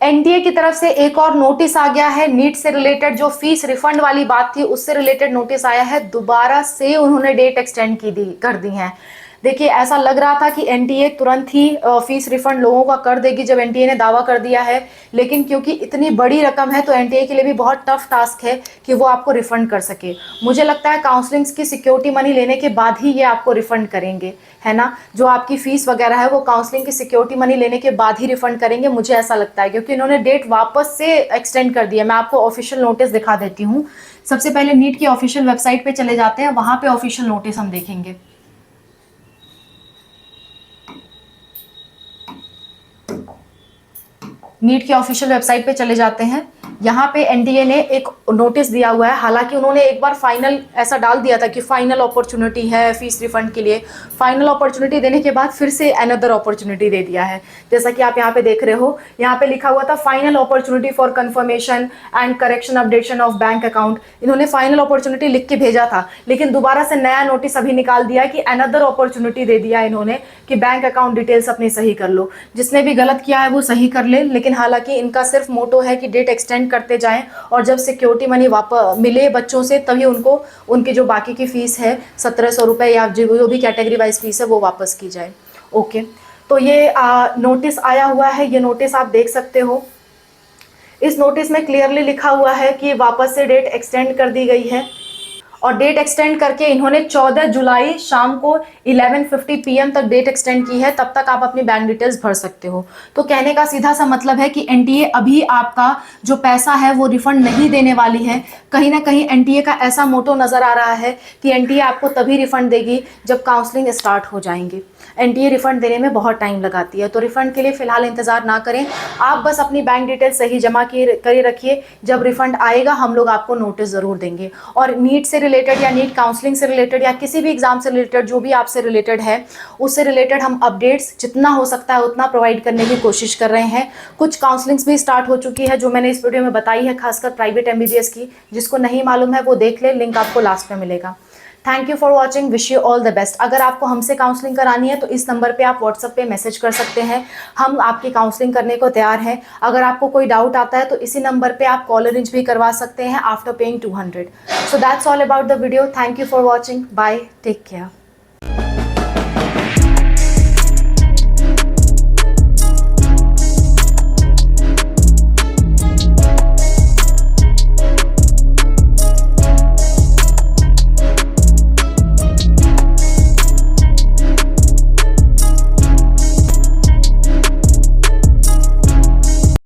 NTA की तरफ से एक और नोटिस आ गया है नीट से रिलेटेड। जो फीस रिफंड वाली बात थी उससे रिलेटेड नोटिस आया है, दोबारा से उन्होंने डेट एक्सटेंड कर दी है। देखिए, ऐसा लग रहा था कि एनटीए तुरंत ही फीस रिफंड लोगों का कर देगी जब एनटीए ने दावा कर दिया है, लेकिन क्योंकि इतनी बड़ी रकम है तो एनटीए के लिए भी बहुत टफ टास्क है कि वो आपको रिफंड कर सके। मुझे लगता है काउंसलिंग्स की सिक्योरिटी मनी लेने के बाद ही ये आपको रिफंड करेंगे, है ना। जो आपकी फीस वगैरह है वो काउंसलिंग की सिक्योरिटी मनी लेने के बाद ही रिफंड करेंगे, मुझे ऐसा लगता है, क्योंकि इन्होंने डेट वापस से एक्सटेंड कर दी है। मैं आपको ऑफिशियल नोटिस दिखा देती हूँ। सबसे पहले नीट की ऑफिशियल वेबसाइट पे चले जाते हैं, वहां पे ऑफिशियल नोटिस हम देखेंगे। नीट की ऑफिशियल वेबसाइट पे चले जाते हैं। यहाँ पे एनटीए ने एक नोटिस दिया हुआ है। हालांकि उन्होंने एक बार फाइनल ऐसा डाल दिया था कि फाइनल अपॉर्चुनिटी है फीस रिफंड के लिए। फाइनल अपॉर्चुनिटी देने के बाद फिर से अनदर अपॉर्चुनिटी दे दिया है। जैसा कि आप यहाँ पे देख रहे हो, यहाँ पे लिखा हुआ था final opportunity for confirmation and correction updation of bank account. इन्होंने फाइनल अपॉर्चुनिटी लिख के भेजा था, लेकिन दोबारा से नया नोटिस अभी निकाल दिया कि अनदर अपॉर्चुनिटी दे दिया इन्होंने कि बैंक अकाउंट डिटेल्स अपनी सही कर लो। जिसने भी गलत किया है वो सही कर ले, लेकिन हालांकि इनका सिर्फ मोटो है कि डेट एक्सटेंड करते जाएं और जब सिक्योरिटी मनी वापस मिले बच्चों से तभी उनको उनकी जो बाकी की फीस है 1700 रुपये या जो भी कैटेगरी वाइज फीस है वो वापस की जाए। ओके, तो ये नोटिस आया हुआ है, ये नोटिस आप देख सकते हो। इस नोटिस में क्लियरली लिखा हुआ है कि वापस से डेट एक्सटेंड कर दी गई है और डेट एक्सटेंड करके इन्होंने 14 जुलाई शाम को 11:50 PM तक डेट एक्सटेंड की है। तब तक आप अपनी बैंक डिटेल्स भर सकते हो। तो कहने का सीधा सा मतलब है कि एनटीए अभी आपका जो पैसा है वो रिफंड नहीं देने वाली है। कहीं ना कहीं एनटीए का ऐसा मोटो नजर आ रहा है कि एनटीए आपको तभी रिफंड देगी जब काउंसलिंग स्टार्ट हो जाएंगी। एनटीए रिफंड देने में बहुत टाइम लगाती है, तो रिफंड के लिए फिलहाल इंतजार ना करें। आप बस अपनी बैंक डिटेल सही जमा करे रखिए। जब रिफंड आएगा हम लोग आपको नोटिस जरूर देंगे। और नीट से रिलेटेड या नीट काउंसलिंग से रिलेटेड या किसी भी एग्जाम से रिलेटेड जो भी आपसे रिलेटेड है उससे रिलेटेड हम अपडेट्स जितना हो सकता है उतना प्रोवाइड करने की कोशिश कर रहे हैं। कुछ काउंसलिंग्स भी स्टार्ट हो चुकी है जो मैंने इस वीडियो में बताई है, खासकर प्राइवेट एमबीबीएस की। जिसको नहीं मालूम है वो देख ले, लिंक आपको लास्ट में मिलेगा। Thank you for watching, wish you all the best. अगर आपको हमसे काउंसलिंग करानी है तो इस नंबर पे आप व्हाट्सएप पे मैसेज कर सकते हैं, हम आपकी काउंसलिंग करने को तैयार हैं। अगर आपको कोई डाउट आता है तो इसी नंबर पे आप कॉल अरेंज भी करवा सकते हैं after paying 200। So that's all about the video. Thank you for watching, bye, take care.